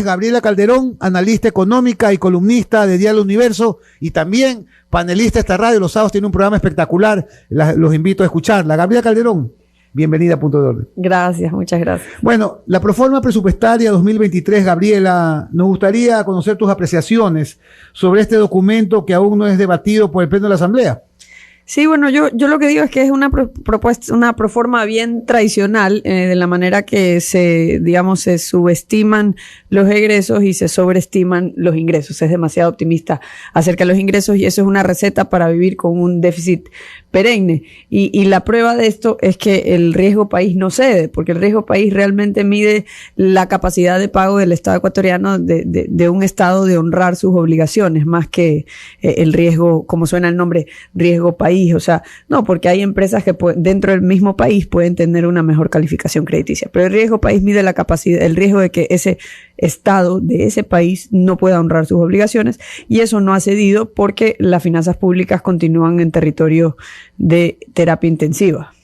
Gabriela Calderón, analista económica y columnista de Diario Universo y también panelista de esta radio. Los sábados tiene un programa espectacular, los invito a escucharla. Gabriela Calderón, bienvenida a Punto de Orden. Gracias, muchas gracias. Bueno, la Proforma Presupuestaria 2023, Gabriela, nos gustaría conocer tus apreciaciones sobre este documento que aún no es debatido por el Pleno de la Asamblea. Sí, bueno, yo lo que digo es que es una propuesta, una proforma bien tradicional, de la manera que se subestiman los egresos y se sobreestiman los ingresos. Es demasiado optimista acerca de los ingresos y eso es una receta para vivir con un déficit perenne. Y la prueba de esto es que el riesgo país no cede, porque el riesgo país realmente mide la capacidad de pago del Estado ecuatoriano de un Estado de honrar sus obligaciones, más que el riesgo, como suena el nombre, riesgo país. O sea, no, porque hay empresas que dentro del mismo país pueden tener una mejor calificación crediticia, pero el riesgo país mide la capacidad, el riesgo de que ese Estado de ese país no pueda honrar sus obligaciones, y eso no ha cedido porque las finanzas públicas continúan en territorio de terapia intensiva.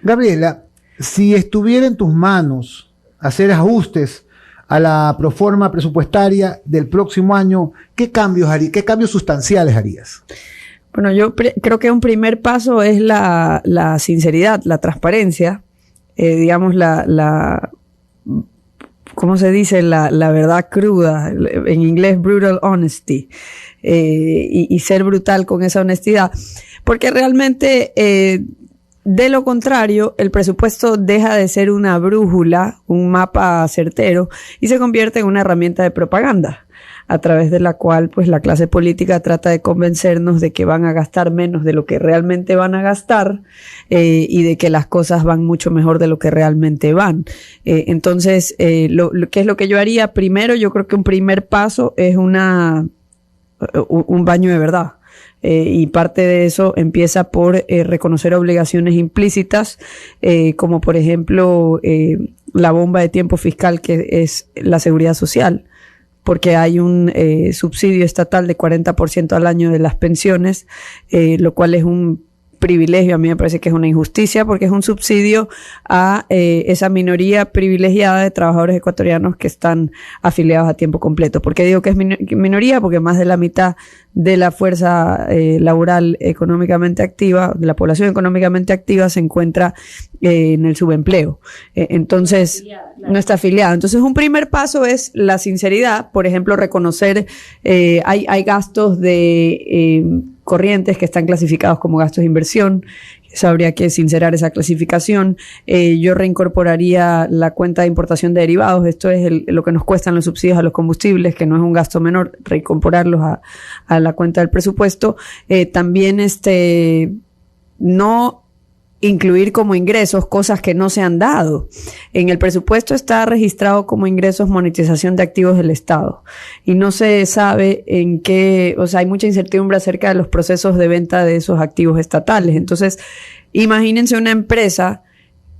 Gabriela, si estuviera en tus manos hacer ajustes a la proforma presupuestaria del próximo año, ¿qué cambios sustanciales harías? Bueno, yo creo que un primer paso es la sinceridad, la transparencia, ¿cómo se dice? La verdad cruda, en inglés brutal honesty, y ser brutal con esa honestidad, porque realmente de lo contrario, el presupuesto deja de ser una brújula, un mapa certero, y se convierte en una herramienta de propaganda, a través de la cual pues la clase política trata de convencernos de que van a gastar menos de lo que realmente van a gastar, y de que las cosas van mucho mejor de lo que realmente van. Entonces, ¿qué es lo que yo haría? Primero, yo creo que un primer paso es un baño de verdad. Y parte de eso empieza por reconocer obligaciones implícitas, como por ejemplo la bomba de tiempo fiscal que es la seguridad social, porque hay un subsidio estatal de 40% al año de las pensiones, lo cual es un privilegio. A mí me parece que es una injusticia porque es un subsidio a esa minoría privilegiada de trabajadores ecuatorianos que están afiliados a tiempo completo. ¿Por qué digo que es minoría? Porque más de la mitad de la fuerza laboral económicamente activa, de la población económicamente activa, se encuentra en el subempleo. Entonces, no está afiliada. Entonces, un primer paso es la sinceridad. Por ejemplo, reconocer, hay gastos de corrientes que están clasificados como gastos de inversión. Eso habría que sincerar esa clasificación. Yo reincorporaría la cuenta de importación de derivados. Esto es lo que nos cuestan los subsidios a los combustibles, que no es un gasto menor, reincorporarlos a la cuenta del presupuesto. También no incluir como ingresos cosas que no se han dado. En el presupuesto está registrado como ingresos monetización de activos del Estado y no se sabe en qué, o sea, hay mucha incertidumbre acerca de los procesos de venta de esos activos estatales. Entonces, imagínense una empresa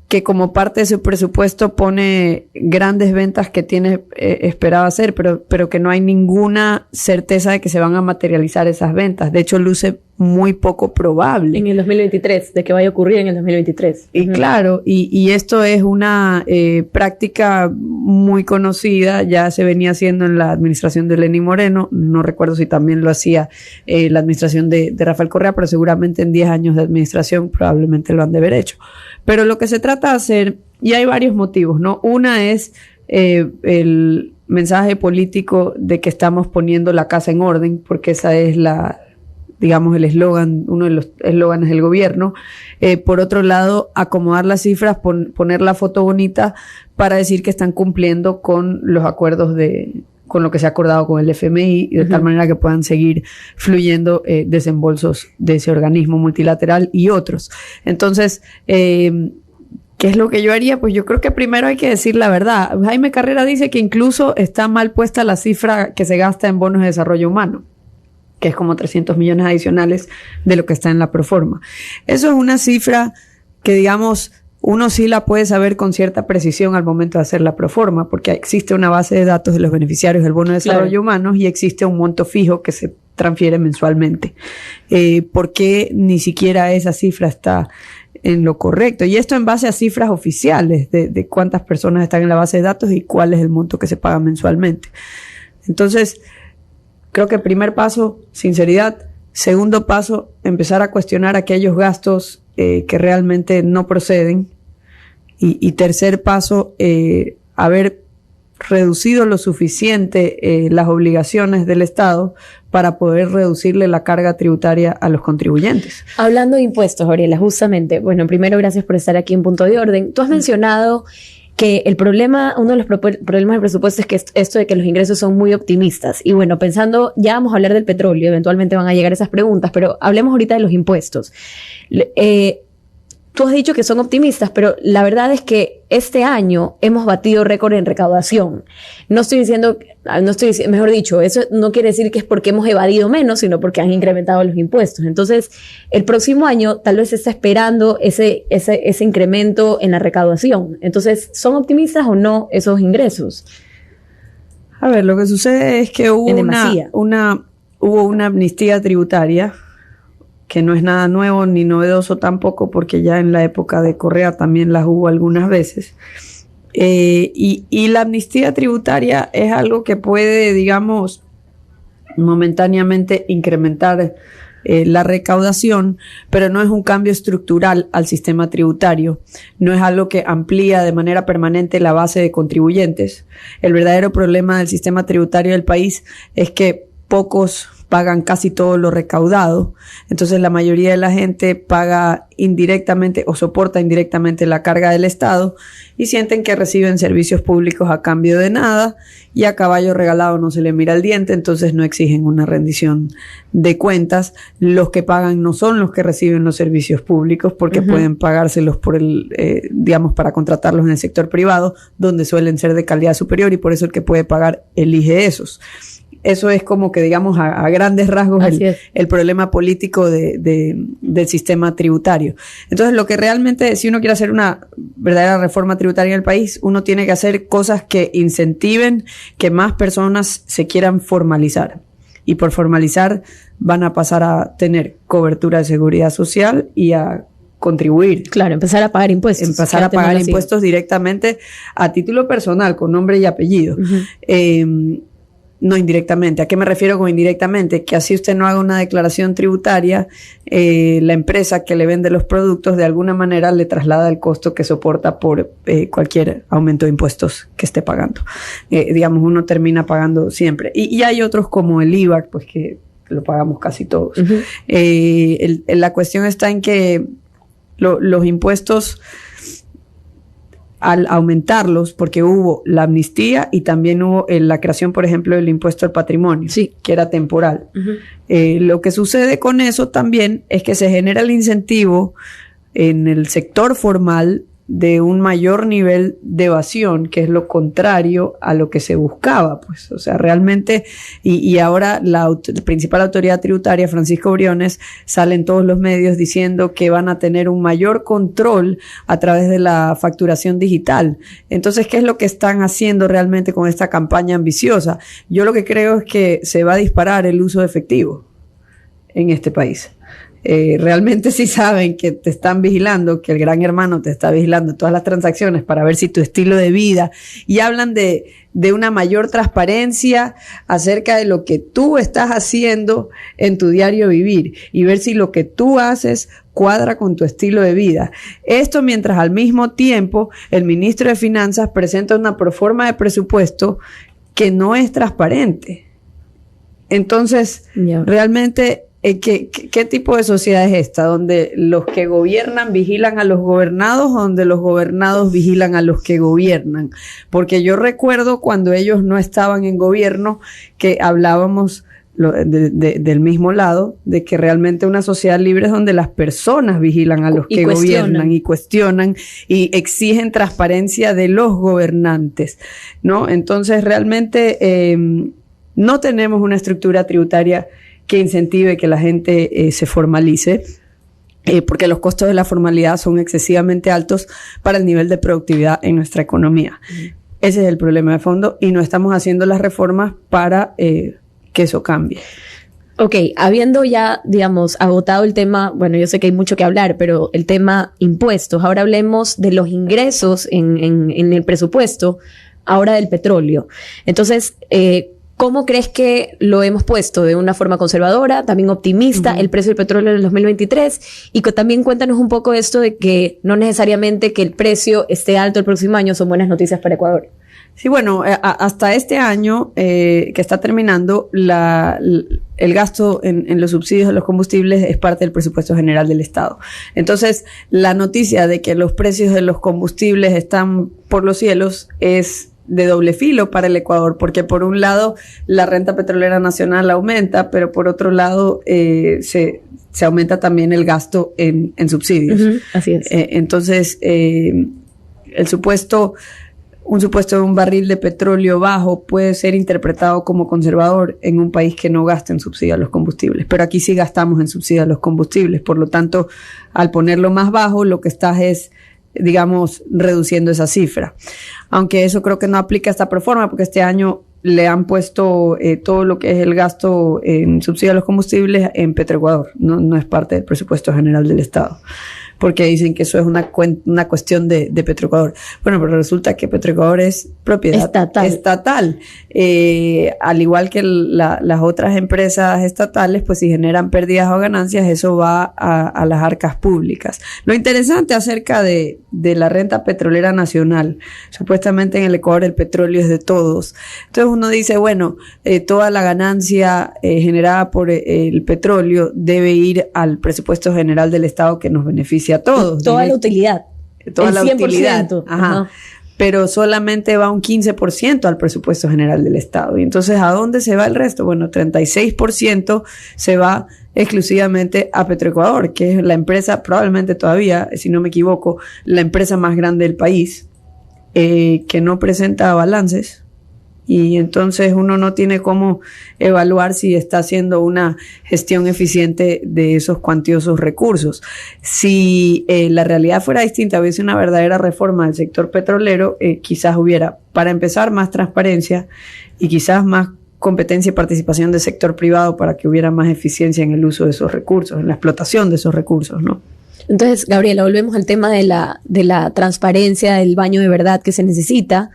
que como parte de su presupuesto pone grandes ventas que tiene esperado hacer, pero que no hay ninguna certeza de que se van a materializar esas ventas. De hecho, luce muy poco probable. En el 2023, de que vaya a ocurrir en el 2023. Y claro, y esto es una práctica muy conocida, ya se venía haciendo en la administración de Lenín Moreno, no recuerdo si también lo hacía la administración de Rafael Correa, pero seguramente en 10 años de administración probablemente lo han de haber hecho. Pero lo que se trata de hacer, y hay varios motivos, ¿no? Una es el mensaje político de que estamos poniendo la casa en orden, porque esa es el eslogan, uno de los eslóganes del gobierno. Por otro lado, acomodar las cifras, poner la foto bonita para decir que están cumpliendo con los acuerdos con lo que se ha acordado con el FMI, de tal manera que puedan seguir fluyendo desembolsos de ese organismo multilateral y otros. Entonces, ¿qué es lo que yo haría? Pues yo creo que primero hay que decir la verdad. Jaime Carrera dice que incluso está mal puesta la cifra que se gasta en bonos de desarrollo humano, que es como 300 millones adicionales de lo que está en la proforma. Eso es una cifra que, digamos, uno sí la puede saber con cierta precisión al momento de hacer la proforma, porque existe una base de datos de los beneficiarios del bono de desarrollo humano y existe un monto fijo que se transfiere mensualmente. ¿Por qué ni siquiera esa cifra está en lo correcto. Y esto en base a cifras oficiales de cuántas personas están en la base de datos y cuál es el monto que se paga mensualmente. Entonces, creo que primer paso, sinceridad. Segundo paso, empezar a cuestionar aquellos gastos que realmente no proceden. Y tercer paso, haber reducido lo suficiente las obligaciones del Estado para poder reducirle la carga tributaria a los contribuyentes. Hablando de impuestos, Gabriela, justamente, bueno, primero gracias por estar aquí en Punto de Orden. Tú has mencionado que el problema, uno de los problemas del presupuesto es que esto de que los ingresos son muy optimistas. Y bueno, pensando, ya vamos a hablar del petróleo, eventualmente van a llegar esas preguntas, pero hablemos ahorita de los impuestos. Tú has dicho que son optimistas, pero la verdad es que este año hemos batido récord en recaudación. Mejor dicho, eso no quiere decir que es porque hemos evadido menos, sino porque han incrementado los impuestos. Entonces, el próximo año tal vez se está esperando ese incremento en la recaudación. Entonces, ¿son optimistas o no esos ingresos? A ver, lo que sucede es que hubo una amnistía tributaria, que no es nada nuevo ni novedoso tampoco, porque ya en la época de Correa también las hubo algunas veces. Y la amnistía tributaria es algo que puede, digamos, momentáneamente incrementar la recaudación, pero no es un cambio estructural al sistema tributario, no es algo que amplía de manera permanente la base de contribuyentes. El verdadero problema del sistema tributario del país es que pocos pagan casi todo lo recaudado, entonces la mayoría de la gente paga indirectamente o soporta indirectamente la carga del Estado y sienten que reciben servicios públicos a cambio de nada, y a caballo regalado no se le mira el diente, entonces no exigen una rendición de cuentas. Los que pagan no son los que reciben los servicios públicos, porque pueden pagárselos por digamos, para contratarlos en el sector privado, donde suelen ser de calidad superior, y por eso el que puede pagar elige esos. Eso es como que, digamos, a grandes rasgos el problema político del sistema tributario. Entonces, lo que realmente, si uno quiere hacer una verdadera reforma tributaria en el país, uno tiene que hacer cosas que incentiven que más personas se quieran formalizar. Y por formalizar van a pasar a tener cobertura de seguridad social y a contribuir. Claro, empezar a pagar impuestos. Empezar a pagar impuestos directamente a título personal, con nombre y apellido. No indirectamente. ¿A qué me refiero con indirectamente? Que así usted no haga una declaración tributaria, la empresa que le vende los productos de alguna manera le traslada el costo que soporta por cualquier aumento de impuestos que esté pagando. Digamos, uno termina pagando siempre. Y hay otros como el IVA, pues que lo pagamos casi todos. La cuestión está en que los impuestos, al aumentarlos, porque hubo la amnistía y también hubo la creación, por ejemplo, del impuesto al patrimonio, que era temporal. Lo que sucede con eso también es que se genera el incentivo en el sector formal de un mayor nivel de evasión, que es lo contrario a lo que se buscaba, pues. O sea, realmente, y ahora la principal autoridad tributaria, Francisco Briones, sale en todos los medios diciendo que van a tener un mayor control a través de la facturación digital. Entonces, ¿qué es lo que están haciendo realmente con esta campaña ambiciosa? Yo lo que creo es que se va a disparar el uso de efectivo en este país. Realmente sí saben que te están vigilando, que el gran hermano te está vigilando todas las transacciones para ver si tu estilo de vida, y hablan de una mayor transparencia acerca de lo que tú estás haciendo en tu diario vivir y ver si lo que tú haces cuadra con tu estilo de vida. Esto mientras al mismo tiempo el ministro de Finanzas presenta una proforma de presupuesto que no es transparente. Entonces, realmente, ¿qué tipo de sociedad es esta? ¿Donde los que gobiernan vigilan a los gobernados, o donde los gobernados vigilan a los que gobiernan? Porque yo recuerdo cuando ellos no estaban en gobierno que hablábamos del mismo lado, de que realmente una sociedad libre es donde las personas vigilan a los que gobiernan y cuestionan y exigen transparencia de los gobernantes, ¿no? Entonces realmente no tenemos una estructura tributaria que incentive que la gente se formalice, porque los costos de la formalidad son excesivamente altos para el nivel de productividad en nuestra economía. Ese es el problema de fondo, y no estamos haciendo las reformas para que eso cambie. Ok, habiendo ya, digamos, agotado el tema, bueno, yo sé que hay mucho que hablar, pero el tema impuestos, ahora hablemos de los ingresos en el presupuesto, ahora del petróleo. Entonces, ¿cómo crees que lo hemos puesto? ¿De una forma conservadora, también optimista, el precio del petróleo en el 2023? Y también cuéntanos un poco esto de que no necesariamente que el precio esté alto el próximo año son buenas noticias para Ecuador. Sí, bueno, hasta este año que está terminando, el gasto en los subsidios de los combustibles es parte del presupuesto general del Estado. Entonces, la noticia de que los precios de los combustibles están por los cielos es de doble filo para el Ecuador, porque por un lado la renta petrolera nacional aumenta, pero por otro lado se aumenta también el gasto en subsidios. Así es. Entonces, un supuesto de un barril de petróleo bajo puede ser interpretado como conservador en un país que no gasta en subsidio a los combustibles, pero aquí sí gastamos en subsidio a los combustibles, por lo tanto, al ponerlo más bajo, lo que estás es, digamos, reduciendo esa cifra. Aunque eso creo que no aplica a esta proforma, porque este año le han puesto todo lo que es el gasto en subsidio a los combustibles en Petroecuador, no es parte del presupuesto general del Estado, porque dicen que eso es una cuestión de Petroecuador. Bueno, pero resulta que Petroecuador es propiedad estatal. Al igual que las otras empresas estatales, pues si generan pérdidas o ganancias, eso va a las arcas públicas. Lo interesante acerca de la renta petrolera nacional, supuestamente en el Ecuador el petróleo es de todos. Entonces uno dice, bueno, toda la ganancia generada por el petróleo debe ir al presupuesto general del Estado que nos beneficia a todos. Toda la utilidad. Toda la utilidad. Ajá. Pero solamente va un 15% al presupuesto general del Estado. Y entonces, ¿a dónde se va el resto? Bueno, 36% se va exclusivamente a Petroecuador, que es la empresa, probablemente todavía, si no me equivoco, la empresa más grande del país, que no presenta balances. Y entonces uno no tiene cómo evaluar si está haciendo una gestión eficiente de esos cuantiosos recursos. Si la realidad fuera distinta, hubiese una verdadera reforma del sector petrolero, quizás hubiera, para empezar, más transparencia y quizás más competencia y participación del sector privado para que hubiera más eficiencia en el uso de esos recursos, en la explotación de esos recursos, ¿no? Entonces, Gabriela, volvemos al tema de la transparencia, del baño de verdad que se necesita.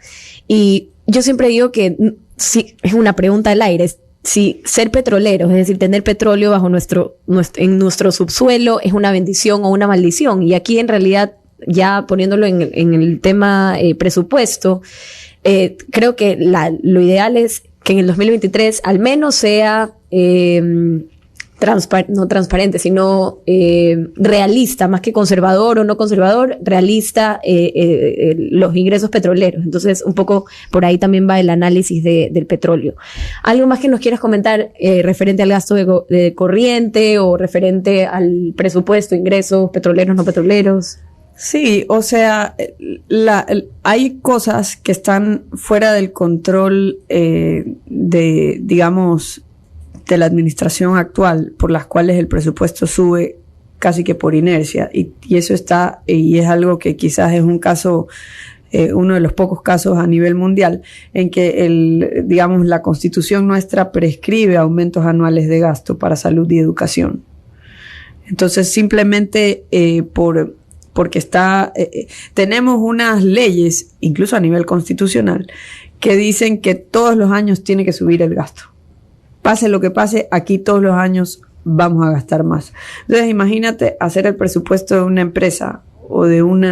Y yo siempre digo que sí, es una pregunta al aire. Si ser petroleros, es decir, tener petróleo bajo en nuestro subsuelo, es una bendición o una maldición. Y aquí, en realidad, ya poniéndolo en el tema presupuesto, creo que lo ideal es que en el 2023 al menos sea no transparente, sino realista, más que conservador o no conservador, realista los ingresos petroleros. Entonces, un poco por ahí también va el análisis del petróleo. ¿Algo más que nos quieras comentar referente al gasto de corriente o referente al presupuesto, ingresos petroleros, no petroleros? Sí, o sea, hay cosas que están fuera del control digamos, de la administración actual, por las cuales el presupuesto sube casi que por inercia, y eso está, y es algo que quizás es un caso, uno de los pocos casos a nivel mundial en que digamos, la Constitución nuestra prescribe aumentos anuales de gasto para salud y educación. Entonces, simplemente porque tenemos unas leyes, incluso a nivel constitucional, que dicen que todos los años tiene que subir el gasto. Pase lo que pase, aquí todos los años vamos a gastar más. Entonces, imagínate hacer el presupuesto de una empresa o de un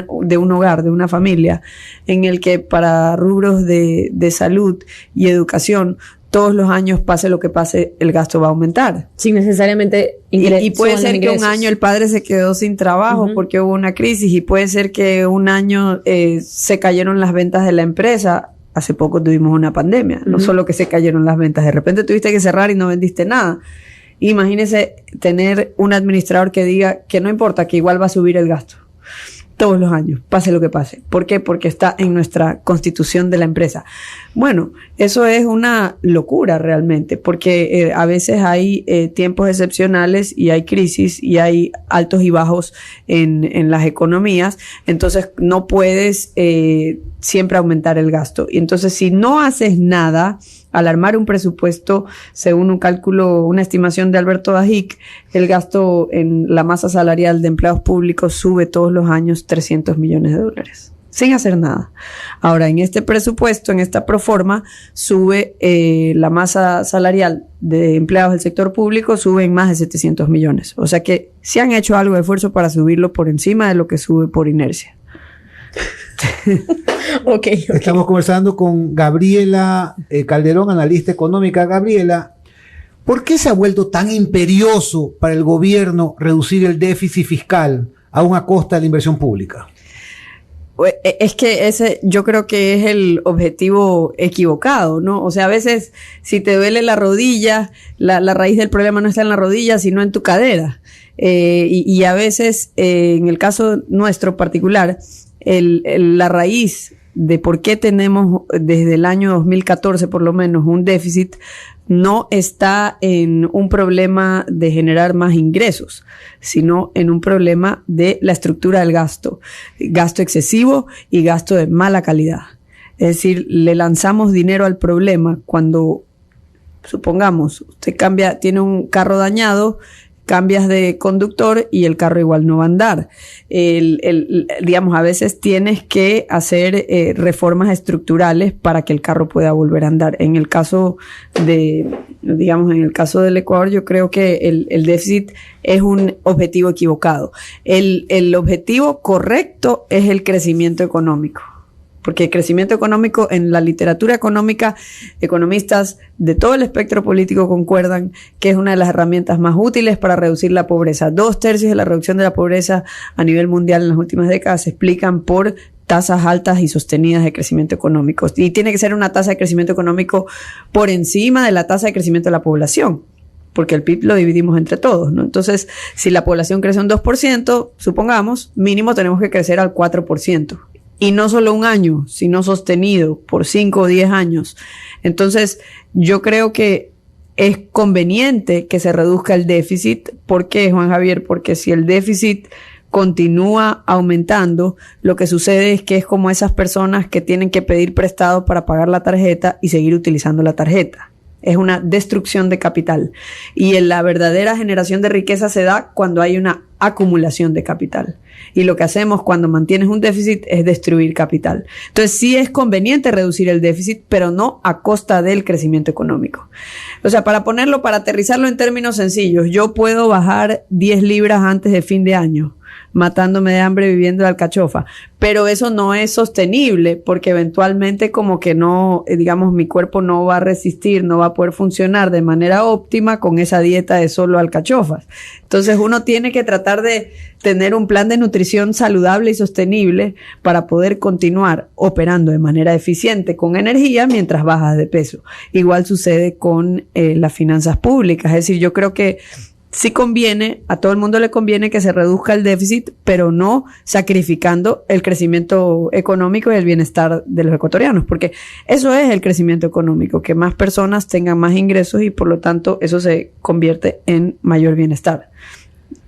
hogar, de una familia, en el que para rubros de salud y educación, todos los años, pase lo que pase, el gasto va a aumentar. Sin necesariamente ingresos. Y puede ser que un año el padre se quedó sin trabajo porque hubo una crisis, y puede ser que un año se cayeron las ventas de la empresa. Hace poco tuvimos una pandemia, no solo que se cayeron las ventas, de repente tuviste que cerrar y no vendiste nada. Imagínese tener un administrador que diga que no importa, que igual va a subir el gasto todos los años, pase lo que pase. ¿Por qué? Porque está en nuestra constitución de la empresa. Bueno, eso es una locura realmente, porque a veces hay tiempos excepcionales y hay crisis y hay altos y bajos en las economías, entonces no puedes siempre aumentar el gasto. Y entonces, si no haces nada, Al armar un presupuesto, según un cálculo, una estimación de Alberto Dajic, el gasto en la masa salarial de empleados públicos sube todos los años $300 millones, sin hacer nada. Ahora, en este presupuesto, en esta proforma, sube la masa salarial de empleados del sector público, sube en más de 700 millones. O sea que sí han hecho algo de esfuerzo para subirlo por encima de lo que sube por inercia. Okay. Estamos conversando con Gabriela Calderón, analista económica. Gabriela, ¿por qué se ha vuelto tan imperioso para el gobierno reducir el déficit fiscal aún a costa de la inversión pública? Es que ese yo creo que es el objetivo equivocado, ¿no? O sea, a veces si te duele la rodilla, la raíz del problema no está en la rodilla, sino en tu cadera. Y a veces, en el caso nuestro particular, la raíz de por qué tenemos desde el año 2014 por lo menos un déficit no está en un problema de generar más ingresos, sino en un problema de la estructura del gasto excesivo y gasto de mala calidad. Es decir, le lanzamos dinero al problema cuando, supongamos, usted tiene un carro dañado, cambias de conductor y el carro igual no va a andar. Digamos, a veces tienes que hacer reformas estructurales para que el carro pueda volver a andar. En el caso en el caso del Ecuador, yo creo que el déficit es un objetivo equivocado. El objetivo correcto es el crecimiento económico. Porque el crecimiento económico, en la literatura económica, economistas de todo el espectro político concuerdan que es una de las herramientas más útiles para reducir la pobreza. 2/3 de la reducción de la pobreza a nivel mundial en las últimas décadas se explican por tasas altas y sostenidas de crecimiento económico. Y tiene que ser una tasa de crecimiento económico por encima de la tasa de crecimiento de la población, porque el PIB lo dividimos entre todos, ¿no? Entonces, si la población crece un 2%, supongamos, mínimo tenemos que crecer al 4%. Y no solo un año, sino sostenido por 5 o 10 años. Entonces, yo creo que es conveniente que se reduzca el déficit. ¿Por qué, Juan Javier? Porque si el déficit continúa aumentando, lo que sucede es que es como esas personas que tienen que pedir prestado para pagar la tarjeta y seguir utilizando la tarjeta. Es una destrucción de capital. Y la verdadera generación de riqueza se da cuando hay una acumulación de capital. Y lo que hacemos cuando mantienes un déficit es destruir capital. Entonces sí es conveniente reducir el déficit, pero no a costa del crecimiento económico. O sea, para aterrizarlo en términos sencillos, yo puedo bajar 10 libras antes de fin de año, matándome de hambre viviendo de alcachofa, pero eso no es sostenible porque eventualmente como que no, digamos, mi cuerpo no va a resistir, no va a poder funcionar de manera óptima con esa dieta de solo alcachofas. Entonces uno tiene que tratar de tener un plan de nutrición saludable y sostenible para poder continuar operando de manera eficiente con energía mientras bajas de peso. Igual sucede con las finanzas públicas, es decir, yo creo que sí conviene, a todo el mundo le conviene que se reduzca el déficit, pero no sacrificando el crecimiento económico y el bienestar de los ecuatorianos, porque eso es el crecimiento económico, que más personas tengan más ingresos y por lo tanto eso se convierte en mayor bienestar.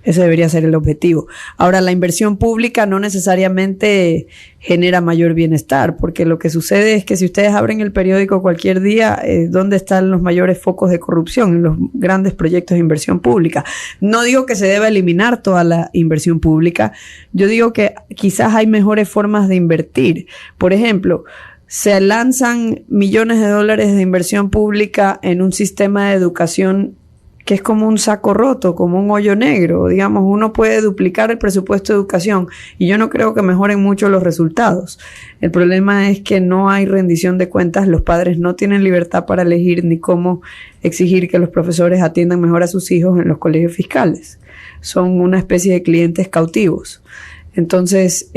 Ese debería ser el objetivo. Ahora, la inversión pública no necesariamente genera mayor bienestar, porque lo que sucede es que si ustedes abren el periódico cualquier día, ¿dónde están los mayores focos de corrupción? En los grandes proyectos de inversión pública. No digo que se deba eliminar toda la inversión pública, yo digo que quizás hay mejores formas de invertir. Por ejemplo, se lanzan millones de dólares de inversión pública en un sistema de educación que es como un saco roto, como un hoyo negro. Digamos, uno puede duplicar el presupuesto de educación y yo no creo que mejoren mucho los resultados. El problema es que no hay rendición de cuentas, los padres no tienen libertad para elegir ni cómo exigir que los profesores atiendan mejor a sus hijos en los colegios fiscales. Son una especie de clientes cautivos. Entonces,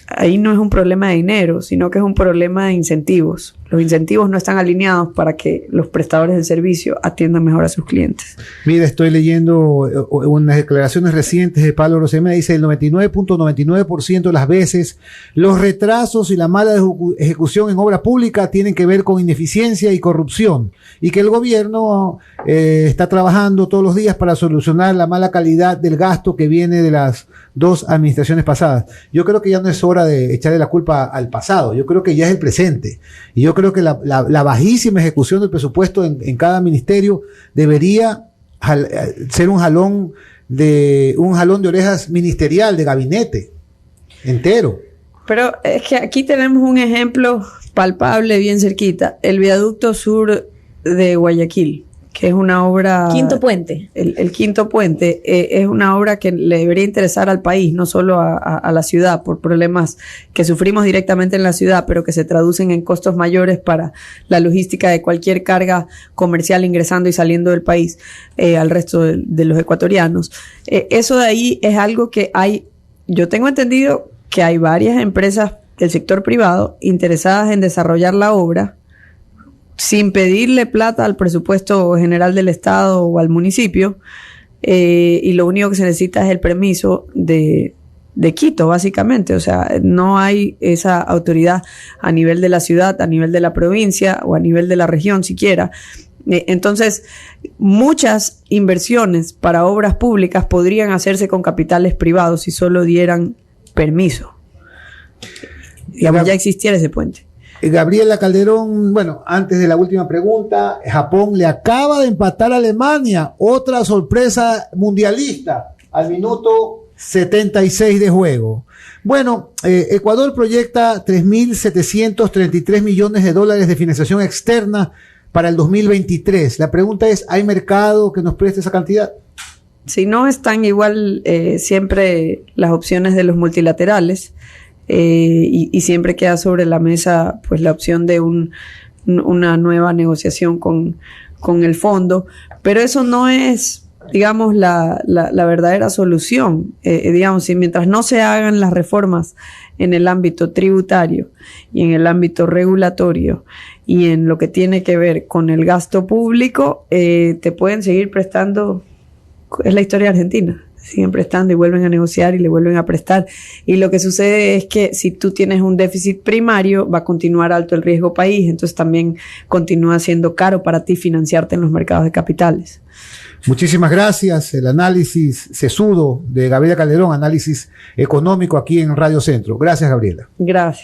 ahí no es un problema de dinero, sino que es un problema de incentivos. Los incentivos no están alineados para que los prestadores del servicio atiendan mejor a sus clientes. Mira, estoy leyendo unas declaraciones recientes de Pablo Rosemena. Dice: el 99.99% de las veces los retrasos y la mala ejecución en obra pública tienen que ver con ineficiencia y corrupción, y que el gobierno está trabajando todos los días para solucionar la mala calidad del gasto que viene de las dos administraciones pasadas. Yo creo que ya no es hora de echarle la culpa al pasado, yo creo que ya es el presente, y yo creo creo que la bajísima ejecución del presupuesto en cada ministerio debería ser un jalón de orejas ministerial, de gabinete entero. Pero es que aquí tenemos un ejemplo palpable, bien cerquita, el viaducto sur de Guayaquil, que es una obra... Quinto puente. El quinto puente es una obra que le debería interesar al país, no solo a la ciudad, por problemas que sufrimos directamente en la ciudad, pero que se traducen en costos mayores para la logística de cualquier carga comercial ingresando y saliendo del país al resto de los ecuatorianos. Eso de ahí es algo que yo tengo entendido que hay varias empresas del sector privado interesadas en desarrollar la obra sin pedirle plata al presupuesto general del Estado o al municipio, y lo único que se necesita es el permiso de Quito, básicamente. O sea, no hay esa autoridad a nivel de la ciudad, a nivel de la provincia o a nivel de la región siquiera. Entonces, muchas inversiones para obras públicas podrían hacerse con capitales privados si solo dieran permiso. Digamos, ya existiera ese puente. Gabriela Calderón, bueno, antes de la última pregunta, Japón le acaba de empatar a Alemania, otra sorpresa mundialista, al minuto 76 de juego. Bueno, Ecuador proyecta 3.733 millones de dólares de financiación externa para el 2023. La pregunta es, ¿hay mercado que nos preste esa cantidad? Si no están igual siempre las opciones de los multilaterales, y siempre queda sobre la mesa pues la opción de una nueva negociación con el fondo, pero eso no es, digamos, la verdadera solución. Digamos, si mientras no se hagan las reformas en el ámbito tributario y en el ámbito regulatorio y en lo que tiene que ver con el gasto público, te pueden seguir prestando. Es la historia argentina. Siguen prestando y vuelven a negociar y le vuelven a prestar. Y lo que sucede es que si tú tienes un déficit primario, va a continuar alto el riesgo país, entonces también continúa siendo caro para ti financiarte en los mercados de capitales. Muchísimas gracias. El análisis sesudo de Gabriela Calderón, análisis económico aquí en Radio Centro. Gracias, Gabriela. Gracias.